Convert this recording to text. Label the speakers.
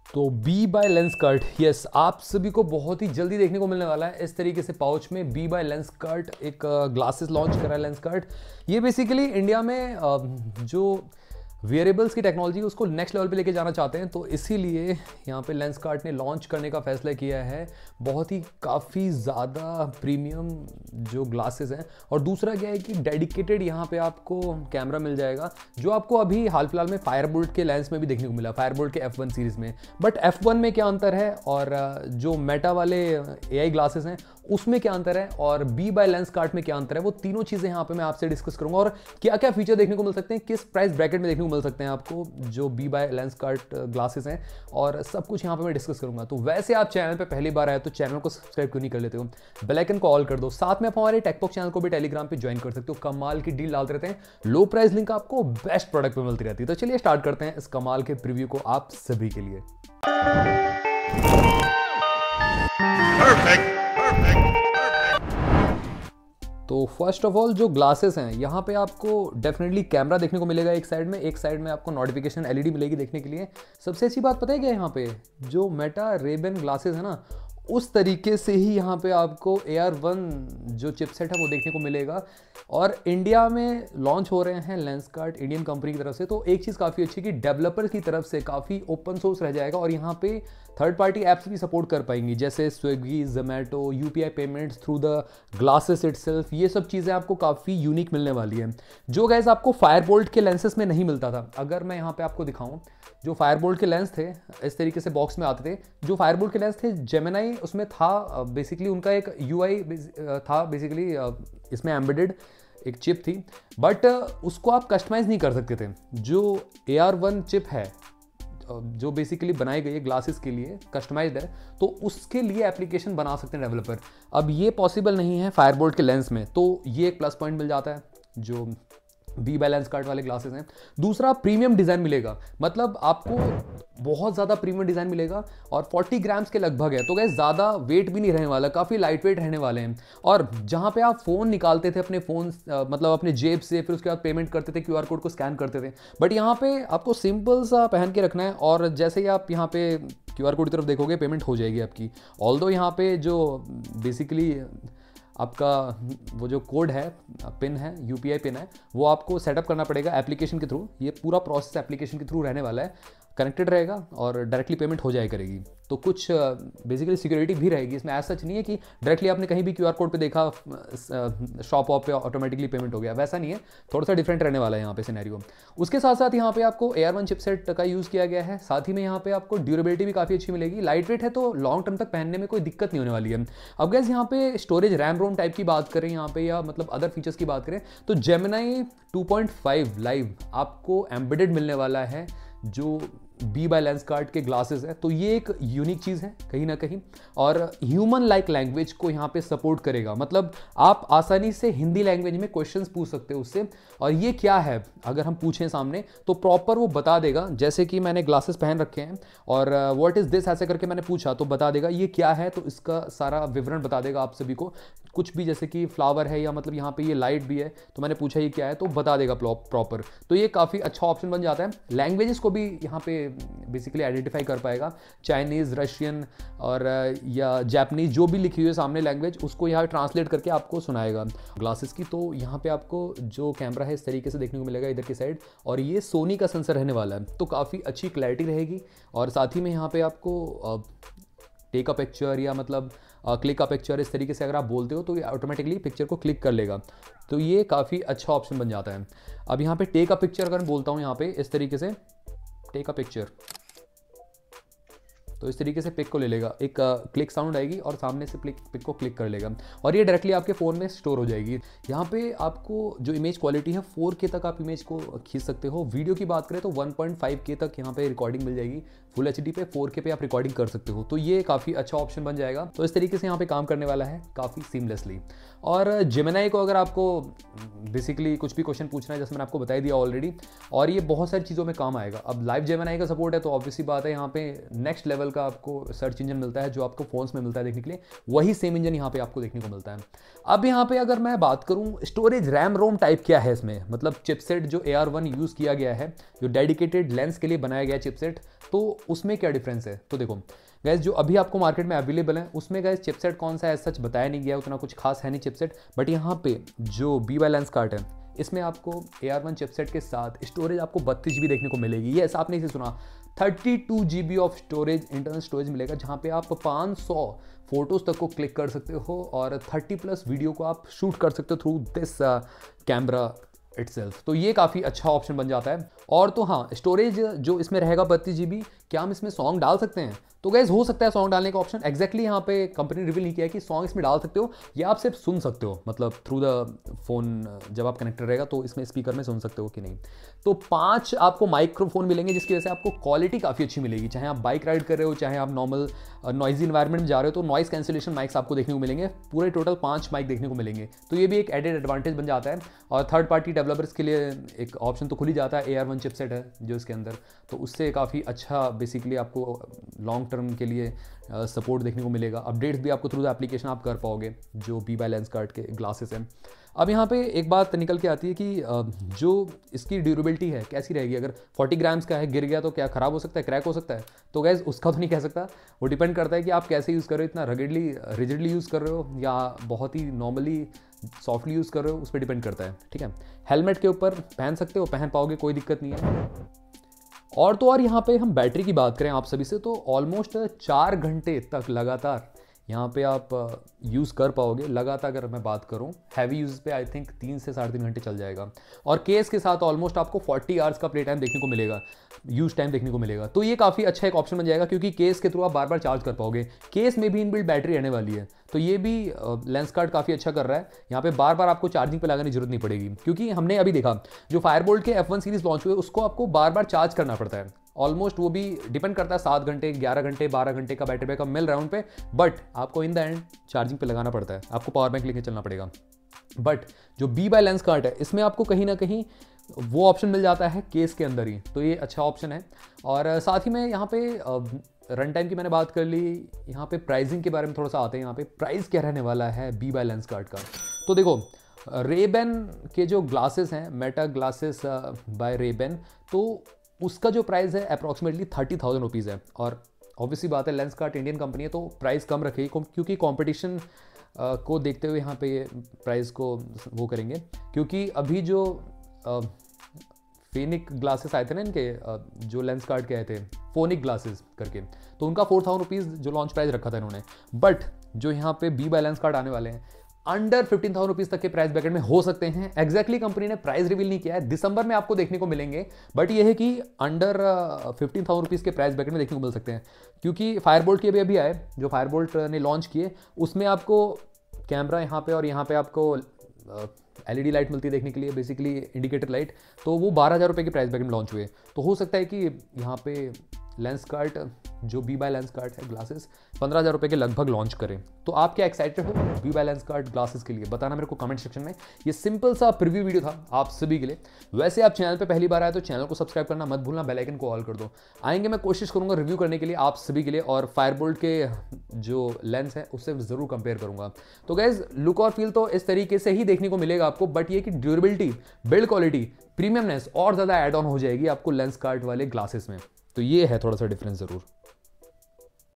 Speaker 1: तो बी बाय लेंस कर्ट, यस, आप सभी को बहुत ही जल्दी देखने को मिलने वाला है इस तरीके से पाउच में बी बाय लेंस कर्ट एक ग्लासेस लॉन्च करा है लेंस कर्ट। ये बेसिकली इंडिया में जो वेयरेबल्स की टेक्नोलॉजी उसको नेक्स्ट लेवल पे लेके जाना चाहते हैं, तो इसीलिए यहाँ पे लेंस कार्ट ने लॉन्च करने का फैसला किया है। बहुत ही काफ़ी ज़्यादा प्रीमियम जो ग्लासेस हैं, और दूसरा क्या है कि डेडिकेटेड यहाँ पे आपको कैमरा मिल जाएगा जो आपको अभी हाल फिलहाल में फायरबोल्ट के लेंस में भी देखने को मिला, फायरबोल्ट के F1 सीरीज़ में। बट F1 में क्या अंतर है और जो मेटा वाले AI ग्लासेस हैं उसमें क्या अंतर है और बी बाय लेंस कार्ट में क्या अंतर है, वो तीनों चीज़ें यहाँ पे मैं आपसे डिस्कस करूंगा, और क्या क्या फीचर देखने को मिल सकते हैं, किस प्राइस ब्रैकेट में देखने को मिल सकते हैं आपको जो बी बाय लेंस कार्ट ग्लासेस हैं, और सब कुछ यहाँ पे मैं डिस्कस करूंगा। तो वैसे आप चैनल पे पहली बार आए तो चैनल को सब्सक्राइब क्यों नहीं कर लेते हो, बेल आइकन को ऑल कर दो। साथ में आप हमारे टेकबॉक्स चैनल को भी टेलीग्राम पे ज्वाइन कर सकते हो, कमाल की डील डालते रहते हैं, लो प्राइस लिंक आपको बेस्ट प्रोडक्ट पे मिलती रहती है। तो चलिए स्टार्ट करते हैं इस कमाल के प्रीव्यू को आप सभी के लिए। तो फर्स्ट ऑफ ऑल जो ग्लासेस हैं यहाँ पे आपको डेफिनेटली कैमरा देखने को मिलेगा एक साइड में आपको नोटिफिकेशन एलईडी मिलेगी देखने के लिए। सबसे अच्छी बात पता है क्या, यहाँ पे जो मेटा रे-बैन ग्लासेस है ना, उस तरीके से ही यहाँ पे आपको AR1 जो चिपसेट है वो देखने को मिलेगा, और इंडिया में लॉन्च हो रहे हैं लेंस कार्ट इंडियन कंपनी की तरफ से। तो एक चीज़ काफ़ी अच्छी कि डेवलपर की तरफ से काफ़ी ओपन सोर्स रह जाएगा, और यहाँ पे थर्ड पार्टी ऐप्स भी सपोर्ट कर पाएंगी, जैसे Swiggy, Zomato, UPI payments through the glasses itself. ये सब चीज़ें आपको काफ़ी यूनिक मिलने वाली है, जो गाइस आपको फायरबोल्ट के लेंसेस में नहीं मिलता था। अगर मैं यहाँ पे आपको दिखाऊं, जो फायरबोल्ट के लेंस थे इस तरीके से बॉक्स में आते थे, जो फायरबोल्ट के लेंस थे जेमिनी उसमें था, बेसिकली उनका एक UI था, बेसिकली इसमें एम्बेडेड एक चिप थी, बट उसको आप कस्टमाइज नहीं कर सकते थे। जो AR1 चिप है जो बेसिकली बनाई गई है ग्लासेस के लिए, कस्टमाइज्ड है, तो उसके लिए एप्लीकेशन बना सकते हैं डेवलपर। अब ये पॉसिबल नहीं है फायरबोल्ट के लेंस में, तो ये एक प्लस पॉइंट मिल जाता है जो बी बाय लेंस कार्ट वाले ग्लासेस हैं। दूसरा, प्रीमियम डिज़ाइन मिलेगा, मतलब आपको बहुत ज़्यादा प्रीमियम डिज़ाइन मिलेगा, और 40 ग्राम्स के लगभग है, तो गैस ज़्यादा वेट भी नहीं रहने वाला, काफ़ी लाइट वेट रहने वाले हैं। और जहाँ पे आप फ़ोन निकालते थे अपने फ़ोन मतलब अपने जेब से, फिर उसके बाद पेमेंट करते थे, QR कोड को स्कैन करते थे, बट यहाँ पे आपको सिंपल सा पहन के रखना है, और जैसे ही आप यहाँ पे QR कोड की तरफ देखोगे पेमेंट हो जाएगी आपकी। ऑल्दो यहाँ पे जो बेसिकली आपका वो जो कोड है, पिन है, UPI पिन है, वो आपको सेटअप करना पड़ेगा एप्लीकेशन के थ्रू। ये पूरा प्रोसेस एप्लीकेशन के थ्रू रहने वाला है, कनेक्टेड रहेगा और डायरेक्टली पेमेंट हो जाया करेगी। तो कुछ बेसिकली सिक्योरिटी भी रहेगी इसमें, ऐसा सच नहीं है कि डायरेक्टली आपने कहीं भी QR कोड पे देखा शॉप वॉप पे ऑटोमेटिकली पेमेंट हो गया, वैसा नहीं है, थोड़ा सा डिफरेंट रहने वाला है यहाँ पे सिनेरियो। उसके साथ साथ यहाँ पे आपको AR1 चिपसेट का यूज़ किया गया है, साथ ही में यहाँ पे आपको ड्यूरेबिलिटी भी काफ़ी अच्छी मिलेगी, लाइट वेट है, तो लॉन्ग टर्म तक पहनने में कोई दिक्कत नहीं होने वाली है। अब गैस यहाँ पे स्टोरेज रैम रोम टाइप की बात करें यहाँ पे, या मतलब अदर फीचर्स की बात करें, तो जेमिनी 2.5 लाइव आपको एम्बेडेड मिलने वाला है जो बी बाय लेंस कार्ट के ग्लासेस है। तो ये एक यूनिक चीज़ है कहीं ना कहीं, और ह्यूमन लाइक लैंग्वेज को यहाँ पे सपोर्ट करेगा, मतलब आप आसानी से हिंदी लैंग्वेज में क्वेश्चंस पूछ सकते हो उससे, और ये क्या है अगर हम पूछें सामने तो प्रॉपर वो बता देगा। जैसे कि मैंने ग्लासेस पहन रखे हैं और व्हाट इज़ दिस ऐसे करके मैंने पूछा तो बता देगा ये क्या है, तो इसका सारा विवरण बता देगा आप सभी को। कुछ भी जैसे कि फ्लावर है, या मतलब यहाँ पे ये लाइट भी है, तो मैंने पूछा ये क्या है, तो बता देगा प्रॉपर। तो ये काफ़ी अच्छा ऑप्शन बन जाता है। लैंग्वेजेस को भी यहाँ पे बेसिकली आइडेंटिफाई कर पाएगा, चाइनीज़, रशियन और या जापानीज जो भी लिखी हुई है सामने लैंग्वेज, उसको यहाँ ट्रांसलेट करके आपको सुनाएगा ग्लासेस की। तो यहाँ पे आपको जो कैमरा है इस तरीके से देखने को मिलेगा इधर की साइड, और ये सोनी का सेंसर रहने वाला है, तो काफ़ी अच्छी क्लैरिटी रहेगी। और साथ ही में यहाँ पे आपको टेक अ पिक्चर या मतलब क्लिक अ पिक्चर इस तरीके से अगर आप बोलते हो तो ये ऑटोमेटिकली पिक्चर को क्लिक कर लेगा, तो ये काफ़ी अच्छा ऑप्शन बन जाता है। अब यहाँ पे टेक अ पिक्चर अगर मैं बोलता हूँ यहाँ पे इस तरीके से टेक अ पिक्चर, तो इस तरीके से पिक को ले लेगा, एक क्लिक साउंड आएगी और सामने से पिक को क्लिक कर लेगा, और ये डायरेक्टली आपके फ़ोन में स्टोर हो जाएगी। यहाँ पे आपको जो इमेज क्वालिटी है 4K तक आप इमेज को खींच सकते हो। वीडियो की बात करें तो 1.5K तक यहाँ पे रिकॉर्डिंग मिल जाएगी, फुल HD पे 4K पे आप रिकॉर्डिंग कर सकते हो, तो ये काफ़ी अच्छा ऑप्शन बन जाएगा। तो इस तरीके से यहाँ पे काम करने वाला है काफ़ी सीमलेसली। और जेमिनी को अगर आपको बेसिकली कुछ भी क्वेश्चन पूछना है, जैसे मैंने आपको बता दिया ऑलरेडी, और ये बहुत सारी चीज़ों में काम आएगा। अब लाइव जेमिनी का सपोर्ट है, तो ऑब्वियसली बात है यहाँ पे नेक्स्ट लेवल लेवल का आपको सर्च इंजन मिलता है जो आपको फोन्स में मिलता है देखने के लिए, वही सेम इंजन यहाँ पे आपको देखने को मिलता है। अब यहाँ पे अगर मैं बात करूँ स्टोरेज रैम रोम टाइप क्या है इसमें, मतलब चिपसेट जो AR1 यूज़ किया गया है, जो डेडिकेटेड लेंस के लिए बनाया गया चिपसेट, तो उसमें क्या डिफरेंस है। तो देखो गैस, जो अभी आपको मार्केट में अवेलेबल है उसमें गैस चिपसेट कौन सा है सच बताया नहीं गया, उतना कुछ खास है नहीं चिपसेट, बट यहाँ पे जो BY लेंसकार्ट है इसमें आपको AR1 चिपसेट के साथ स्टोरेज आपको 32 GB देखने को मिलेगी। ये ऐसा आपने इसे सुना, 32 GB of storage, internal storage मिलेगा, जहाँ पे आप 500 फोटोज़ तक को क्लिक कर सकते हो और 30+ वीडियो को आप शूट कर सकते हो थ्रू दिस कैमरा इटसेल्फ। तो ये काफ़ी अच्छा ऑप्शन बन जाता है। और तो हाँ, स्टोरेज जो इसमें रहेगा 32 GB, क्या हम इसमें सॉन्ग डाल सकते हैं? तो गैस हो सकता है सॉन्ग डालने का ऑप्शन, एग्जैक्टली यहाँ पे कंपनी रिवील नहीं किया है कि सॉन्ग इसमें डाल सकते हो या आप सिर्फ सुन सकते हो, मतलब थ्रू द फोन जब आप कनेक्टेड रहेगा तो इसमें स्पीकर में सुन सकते हो कि नहीं। तो 5 आपको माइक्रोफोन मिलेंगे जिसकी वजह से आपको क्वालिटी काफ़ी अच्छी मिलेगी, चाहे आप बाइक राइड कर रहे हो, चाहे आप नॉर्मल नॉइजी इन्वायरमेंट में जा रहे हो, तो नॉइस कैंसिलेशन माइक्स आपको देखने को मिलेंगे, पूरे टोटल 5 माइक देखने को मिलेंगे। तो ये भी एक एडेड एडवांटेज बन जाता है। और थर्ड पार्टी डेवलपर्स के लिए एक ऑप्शन तो खुल ही जाता है, AR1 चिपसेट है जो इसके अंदर, तो उससे काफ़ी अच्छा बेसिकली आपको लॉन्ग टर्म के लिए सपोर्ट देखने को मिलेगा। अपडेट्स भी आपको थ्रू द एप्लीकेशन आप कर पाओगे जो BY लेंसकार्ट के ग्लासेस हैं। अब यहाँ पे एक बात निकल के आती है कि जो इसकी ड्यूरेबिलिटी है कैसी रहेगी। अगर 40 ग्राम्स का है, गिर गया तो क्या ख़राब हो सकता है, क्रैक हो सकता है? तो गैस उसका तो नहीं कह सकता, वो डिपेंड करता है कि आप कैसे यूज़ कर रहे हो, इतना रगेडली रिजिडली यूज़ कर रहे हो या बहुत ही नॉर्मली सॉफ्टली यूज़ कर रहे हो, उस पर डिपेंड करता है। ठीक है, हेलमेट के ऊपर पहन सकते हो, पहन पाओगे, कोई दिक्कत नहीं है। और तो और यहाँ पे हम बैटरी की बात करें आप सभी से, तो ऑलमोस्ट 4 घंटे तक लगातार यहाँ पे आप यूज़ कर पाओगे। लगातार अगर मैं बात करूँ हैवी यूज़ पे आई थिंक 3 से 3.5 घंटे चल जाएगा। और केस के साथ ऑलमोस्ट आपको 40 आवर्स का प्ले टाइम देखने को मिलेगा, यूज़ टाइम देखने को मिलेगा। तो ये काफ़ी अच्छा एक ऑप्शन बन जाएगा क्योंकि केस के थ्रू आप बार बार चार्ज कर पाओगे। केस में भी इनबिल्ट बैटरी रहने वाली है, तो ये भी लेंसकार्ट काफ़ी अच्छा कर रहा है। यहाँ पे बार बार आपको चार्जिंग पे लगाने की जरूरत नहीं पड़ेगी, क्योंकि हमने अभी देखा जो फायरबोल्ट के F1 सीरीज लॉन्च हुए उसको आपको बार बार चार्ज करना पड़ता है। ऑलमोस्ट वो भी डिपेंड करता है, 7 घंटे, 11 घंटे, 12 घंटे का बैटरी बैकअप मिल रहा है उन पे, बट आपको इन द एंड चार्जिंग पे लगाना पड़ता है, आपको पावर बैंक लेके चलना पड़ेगा। बट जो BY लेंसकार्ट है इसमें आपको कहीं ना कहीं वो ऑप्शन मिल जाता है केस के अंदर ही, तो ये अच्छा ऑप्शन है। और साथ ही में यहाँ पे रन टाइम की मैंने बात कर ली, यहाँ पे प्राइसिंग के बारे में थोड़ा सा आते हैं। यहाँ पे प्राइस क्या रहने वाला है BY लेंसकार्ट का, तो देखो रेबेन के जो ग्लासेस हैं, मेटा ग्लासेस बाय रेबेन, तो उसका जो प्राइस है अप्रॉक्सीमेटली 30,000 रुपीज़ है। और ऑब्वियसली बात है लेंसकार्ट इंडियन कंपनी है तो प्राइस कम रखेगी, क्योंकि कंपटीशन को देखते हुए यहाँ पे ये प्राइस को वो करेंगे। क्योंकि अभी जो फेनिक ग्लासेस आए थे ना इनके, जो लेंसकार्ट के आए थे फोनिक ग्लासेस करके, तो उनका 4,000 रुपीज़ जो लॉन्च प्राइस रखा था इन्होंने। बट जो यहाँ पे BY लेंसकार्ट आने वाले हैं अंडर 15,000 रुपीज़ तक के प्राइस ब्रैकेट में हो सकते हैं। एग्जैक्टली कंपनी ने प्राइस रिवील नहीं किया है, दिसंबर में आपको देखने को मिलेंगे, बट ये है कि अंडर 15,000 रुपीज़ के प्राइस ब्रैकेट में देखने को मिल सकते हैं। क्योंकि फायरबोल्ट के अभी आए, जो फायरबोल्ट ने लॉन्च किए उसमें आपको कैमरा यहाँ पे और यहाँ पे आपको LED लाइट मिलती है देखने के लिए, बेसिकली इंडिकेटर लाइट, तो वो 12,000 रुपये के प्राइस ब्रैकेट में लॉन्च हुए। तो हो सकता है कि यहाँ पे लेंसकार्ट जो BY लेंसकार्ट है ग्लासेस 15,000 रुपये के लगभग लॉन्च करें। तो आप क्या एक्साइटेड हो BY लेंसकार्ट ग्लासेस के लिए, बताना मेरे को कमेंट सेक्शन में। ये सिंपल सा प्रीव्यू वीडियो था आप सभी के लिए। वैसे आप चैनल पे पहली बार आए तो चैनल को सब्सक्राइब करना मत भूलना, बेल आइकन को ऑल कर दो। आएंगे, मैं कोशिश करूंगा रिव्यू करने के लिए आप सभी के लिए, और फायरबोल्ट के जो लेंस है उससे ज़रूर कंपेयर करूंगा। तो गाइज लुक और फील तो इस तरीके से ही देखने को मिलेगा आपको, बट ये कि ड्यूरेबिलिटी, बिल्ड क्वालिटी, प्रीमियमनेस और ज़्यादा एड ऑन हो जाएगी आपको लेंसकार्ट वाले ग्लासेस में। तो ये है थोड़ा सा डिफरेंस ज़रूर।